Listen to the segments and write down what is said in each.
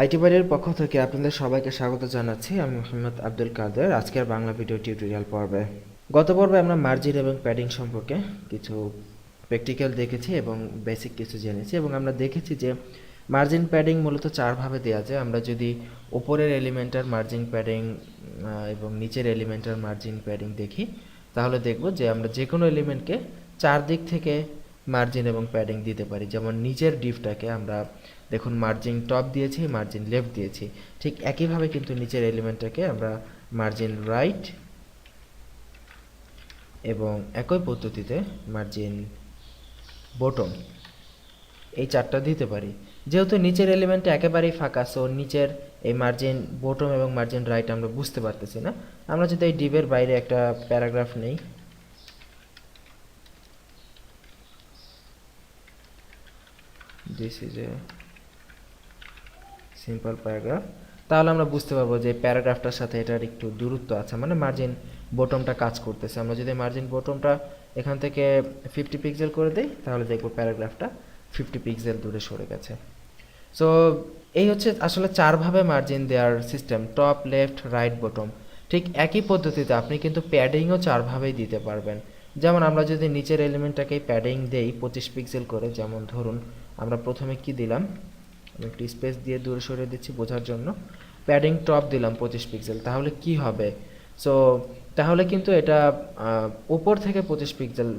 IT বাড়ির পক্ষ থেকে আপনাদের সবাইকে স্বাগত জানাচ্ছি। আমি মোহাম্মদ আব্দুল কাদের। আজকের বাংলা ভিডিও টিউটোরিয়াল পর্বে গত পর্বে আমরা মার্জিন এবং প্যাডিং সম্পর্কে কিছু প্র্যাকটিক্যাল দেখেছি এবং বেসিক কিছু জেনেছি, এবং আমরা দেখেছি যে মার্জিন প্যাডিং মূলত চারভাবে দেওয়া যায়। আমরা যদি উপরের এলিমেন্টার মার্জিন প্যাডিং এবং নিচের এলিমেন্টার মার্জিন প্যাডিং দেখি, তাহলে দেখব যে আমরা যে কোনো এলিমেন্টকে চারদিক থেকে মার্জিন এবং প্যাডিং দিতে পারি। যেমন নিচের ডিভটাকে আমরা দেখুন মার্জিন টপ দিয়েছি, মার্জিন লেফট দিয়েছি। ঠিক একইভাবে কিন্তু নিচের এলিমেন্টটাকে আমরা মার্জিন রাইট এবং একই পদ্ধতিতে মার্জিন বটম এই চারটা দিতে পারি। যেহেতু নিচের এলিমেন্টটা একেবারেই ফাঁকা, সো নিচের এই মার্জিন বটম এবং মার্জিন রাইট আমরা বুঝতে পারতেছি না। আমরা যদি এই ডিভের বাইরে একটা প্যারাগ্রাফ নেই, this is a simple paragraph, তাহলে আমরা বুঝতে পারবো যে প্যারাগ্রাফটার সাথে এটার একটু দূরত্ব আছে, মানে মার্জিন বটমটা কাজ করতেছে। আমরা যদি মার্জিন বটমটা এখান থেকে 50 পিক্সেল করে দেই, তাহলে দেখবো প্যারাগ্রাফটা 50 পিক্সেল দূরে সরে গেছে। সো এই হচ্ছে আসলে চারভাবে মার্জিন দেওয়ার system, top, left, right, bottom. ঠিক একই পদ্ধতিতে আপনি কিন্তু প্যাডিংও চারভাবেই দিতে পারবেন। যেমন আমরা যদি নিচের এলিমেন্টটাকে প্যাডিং দেই 25 পিক্সেল করে, যেমন ধরুন আমরা প্রথমে কি দিলাম, আমি একটু স্পেস দিয়ে দূরে সরিয়ে দিচ্ছি বোঝার জন্য, প্যাডিং টপ দিলাম 25 পিক্সেল, তাহলে কি হবে? সো তাহলে কিন্তু এটা উপর থেকে 25 পিক্সেল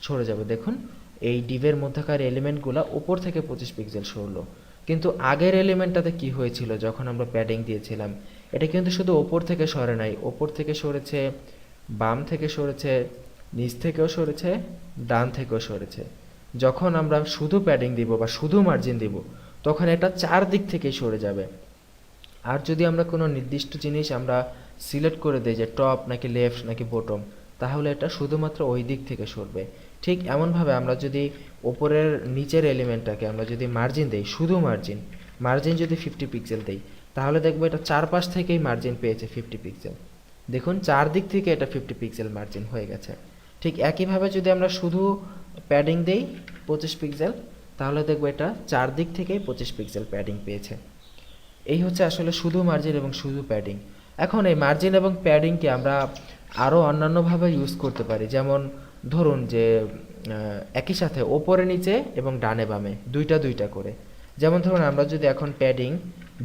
সরে যাবে। দেখুন এই ডিভের মধ্যকার এলিমেন্টগুলো উপর থেকে 25 পিক্সেল সরলো, কিন্তু আগের এলিমেন্টটাতে কি হয়েছিল যখন আমরা প্যাডিং দিয়েছিলাম, এটা কিন্তু শুধু ওপর থেকে সরে নাই, ওপর থেকে সরেছে, বাম থেকে সরেছে, নিচ থেকেও সরেছে, ডান থেকেও সরেছে। যখন আমরা শুধু প্যাডিং দিব বা শুধু মার্জিন দিব, তখন এটা চারদিক থেকেই সরে যাবে। আর যদি আমরা কোনো নির্দিষ্ট জিনিস আমরা সিলেক্ট করে দিই যে টপ নাকি লেফট নাকি বটম, তাহলে এটা শুধুমাত্র ওই দিক থেকে সরবে। ঠিক এমনভাবে আমরা যদি ওপরের নিচের এলিমেন্টটাকে আমরা যদি মার্জিন দেই, শুধু মার্জিন, মার্জিন যদি 50 পিক্সেল দেই, তাহলে দেখবো এটা চারপাশ থেকেই মার্জিন পেয়েছে 50 পিক্সেল। দেখুন চারদিক থেকে এটা 50 পিক্সেল মার্জিন হয়ে গেছে। ঠিক একইভাবে যদি আমরা শুধু প্যাডিং দেই 25 পিক্সেল, তাহলে দেখবো এটা চারদিক থেকেই 25 পিক্সেল প্যাডিং পেয়েছে। এই হচ্ছে আসলে শুধু মার্জিন এবং শুধু প্যাডিং। এখন এই মার্জিন এবং প্যাডিংকে আমরা আরও অন্যান্যভাবে ইউজ করতে পারি। যেমন ধরুন যে একই সাথে ওপরে নিচে এবং ডানে বামে দুইটা দুইটা করে। যেমন ধরুন আমরা যদি এখন প্যাডিং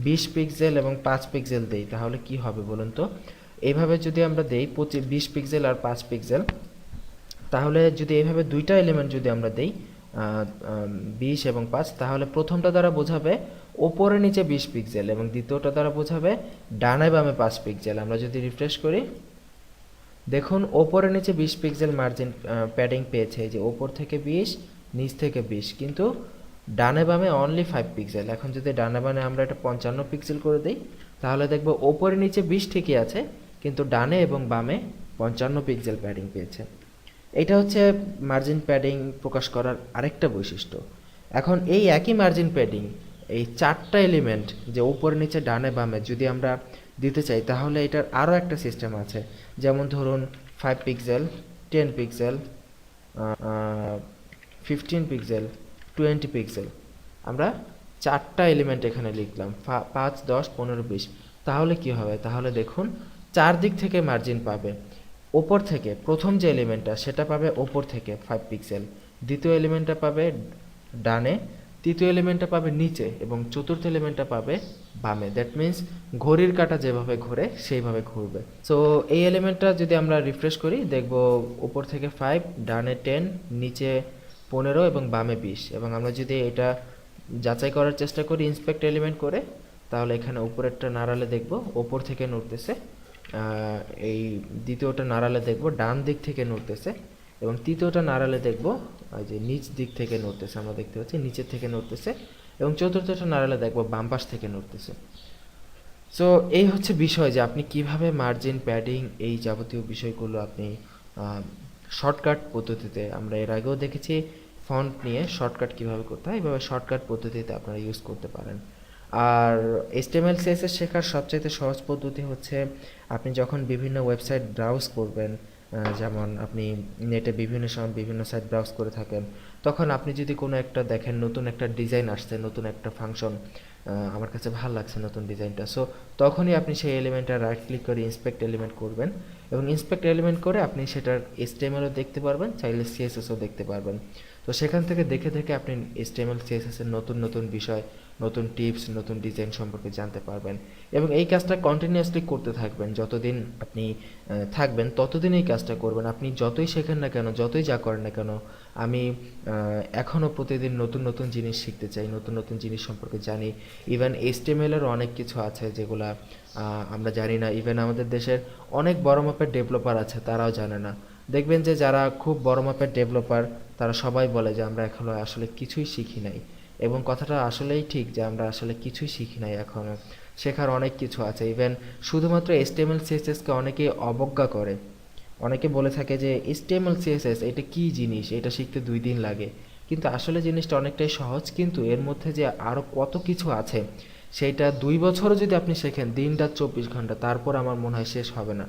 20 পিক্সেল এবং 5 পিক্সেল দেই, তাহলে কি হবে বলুন তো? এইভাবে যদি আমরা দেই 20 পিক্সেল আর 5 পিক্সেল, তাহলে যদি এইভাবে দুইটা এলিমেন্ট যদি আমরা দেই 20 এবং 5, তাহলে প্রথমটা দ্বারা বোঝাবে ওপরে নিচে 20 পিক্সেল এবং দ্বিতীয়টা দ্বারা বোঝাবে ডানে বামে 5 পিক্সেল। আমরা যদি রিফ্রেশ করি, দেখুন ওপরে নিচে 20 পিক্সেল মার্জিন প্যাডিং পেয়েছে, যে ওপর থেকে 20, নিচ থেকে 20, কিন্তু ডানে বামে অনলি 5 পিক্সেল। এখন যদি ডানে বামে আমরা এটা 55 পিক্সেল করে দিই, তাহলে দেখবো ওপরে নিচে 20 ঠিকই আছে, কিন্তু ডানে এবং বামে 55 পিক্সেল প্যাডিং পেয়েছে। এটা হচ্ছে মার্জিন প্যাডিং প্রকাশ করার আরেকটা বৈশিষ্ট্য। এখন এই একই মার্জিন প্যাডিং এই চারটা এলিমেন্ট যে উপরে নিচে ডানে বামে যদি আমরা দিতে চাই, তাহলে এটার আরও একটা সিস্টেম আছে। যেমন ধরুন 5 পিক্সেল, 10 পিক্সেল, 15 পিক্সেল, 20 পিক্সেল, আমরা চারটা এলিমেন্ট এখানে লিখলাম, 5, 10, 15, 20। তাহলে কি হবে? তাহলে দেখুন চারদিক থেকে মার্জিন পাবে। ওপর থেকে প্রথম যে এলিমেন্টটা সেটা পাবে ওপর থেকে 5 পিক্সেল, দ্বিতীয় এলিমেন্টটা পাবে ডানে, তৃতীয় এলিমেন্টটা পাবে নিচে এবং চতুর্থ এলিমেন্টটা পাবে বামে। দ্যাট মিন্স ঘড়ির কাঁটা যেভাবে ঘোরে সেইভাবে ঘুরবে। সো এই এলিমেন্টটা যদি আমরা রিফ্রেশ করি, দেখব উপর থেকে 5, ডানে 10, নিচে 15 এবং বামে 20। এবং আমরা যদি এটা যাচাই করার চেষ্টা করি ইন্সপেক্ট এলিমেন্ট করে, তাহলে এখানে উপরেরটা নাড়ালে দেখব ওপর থেকে নড়তেছে, এই দ্বিতীয়টা নাড়ালে দেখব ডান দিক থেকে নড়তেছে, এবং তৃতীয়টা নাড়ালে দেখব যে নিচ দিক থেকে নড়তেছে, আমরা দেখতে পাচ্ছি নিচের থেকে নড়তেছে, এবং চতুর্থটা নাড়ালে দেখব বাম পাশ থেকে নড়তেছে। সো এই হচ্ছে বিষয় যে আপনি কিভাবে মার্জিন প্যাডিং এই যাবতীয় বিষয়গুলো আপনি শর্টকাট পদ্ধতিতে, আমরা এর আগেও দেখেছি ফন্ট নিয়ে শর্টকাট কিভাবে করতে হয়, এইভাবে শর্টকাট পদ্ধতিতে আপনারা ইউজ করতে পারেন। আর HTML CSS শেখার সবচাইতে সহজ পদ্ধতি হচ্ছে আপনি যখন বিভিন্ন ওয়েবসাইট ব্রাউজ করবেন যেমন আপনি নেটে বিভিন্ন সময় বিভিন্ন সাইট ব্রাউজ করে থাকেন, তখন আপনি যদি কোনো একটা দেখেন নতুন একটা ডিজাইন আসছে, নতুন একটা ফাংশন আমার কাছে ভালো লাগছে নতুন ডিজাইনটা, সো তখনই আপনি সেই এলিমেন্টটা রাইট ক্লিক করে ইন্সপেক্ট এলিমেন্ট করবেন, এবং ইন্সপেক্ট এলিমেন্ট করে আপনি সেটার HTML-ও দেখতে পারবেন, চাইলে CSS-ও দেখতে পারবেন। তো সেখান থেকে দেখে দেখে আপনি HTML CSS-এর নতুন নতুন বিষয়, নতুন টিপস, নতুন ডিজাইন সম্পর্কে জানতে পারবেন, এবং এই কাজটা কন্টিনিউয়াসলি করতে থাকবেন। যতদিন আপনি থাকবেন ততদিন এই কাজটা করবেন। আপনি যতই শেখেন না কেন, যতই যা করেন না কেন, আমি এখনও প্রতিদিন নতুন নতুন জিনিস শিখতে চাই, নতুন নতুন জিনিস সম্পর্কে জানি। ইভেন HTML-এরও অনেক কিছু আছে যেগুলা আমরা জানি না। ইভেন আমাদের দেশের অনেক বড় মাপের ডেভেলপার আছে, তারাও জানে না। দেখবেন যে যারা খুব বড় মাপের ডেভেলপার, তারা সবাই বলে যে আমরা এখনো আসলে কিছুই শিখি নাই, এবং কথাটা আসলেই ঠিক যে আমরা আসলে কিছুই শিখি নাই এখনো। শেখার অনেক কিছু আছে। ইভেন শুধুমাত্র HTML CSS-কে অনেকে অবজ্ঞা করে। অনেকে বলে থাকে যে HTML CSS এটা কী জিনিস, এটা শিখতে 2 দিন লাগে। কিন্তু আসলে জিনিসটা অনেকটাই সহজ, কিন্তু এর মধ্যে যে আরও কত কিছু আছে সেইটা 2 বছরও যদি আপনি শেখেন, দিন-রাত 24 ঘন্টা, তারপর আমার মনে হয় শেষ হবে না।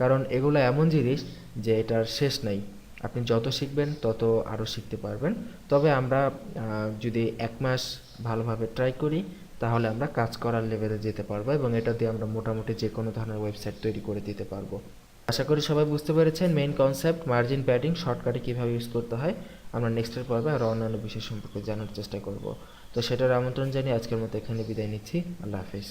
কারণ এগুলো এমন জিনিস যে এটার শেষ নাই। আপনি যত শিখবেন তত আরও শিখতে পারবেন। তবে আমরা যদি 1 মাস ভালোভাবে ট্রাই করি, তাহলে আমরা কাজ করার লেভেলে যেতে পারবো, এবং এটা দিয়ে আমরা মোটামুটি যে কোনো ধরনের ওয়েবসাইট তৈরি করে দিতে পারবো। আশা করি সবাই বুঝতে পেরেছেন মেইন কনসেপ্ট, মার্জিন প্যাডিং শর্টকাটে কীভাবে ইউজ করতে হয়। আমরা নেক্সটের পর্বে আরও অন্যান্য বিষয় সম্পর্কে জানার চেষ্টা করব। তো সেটার আমন্ত্রণ জানিয়ে আজকের মতো এখানে বিদায় নিচ্ছি। আল্লাহ হাফিজ।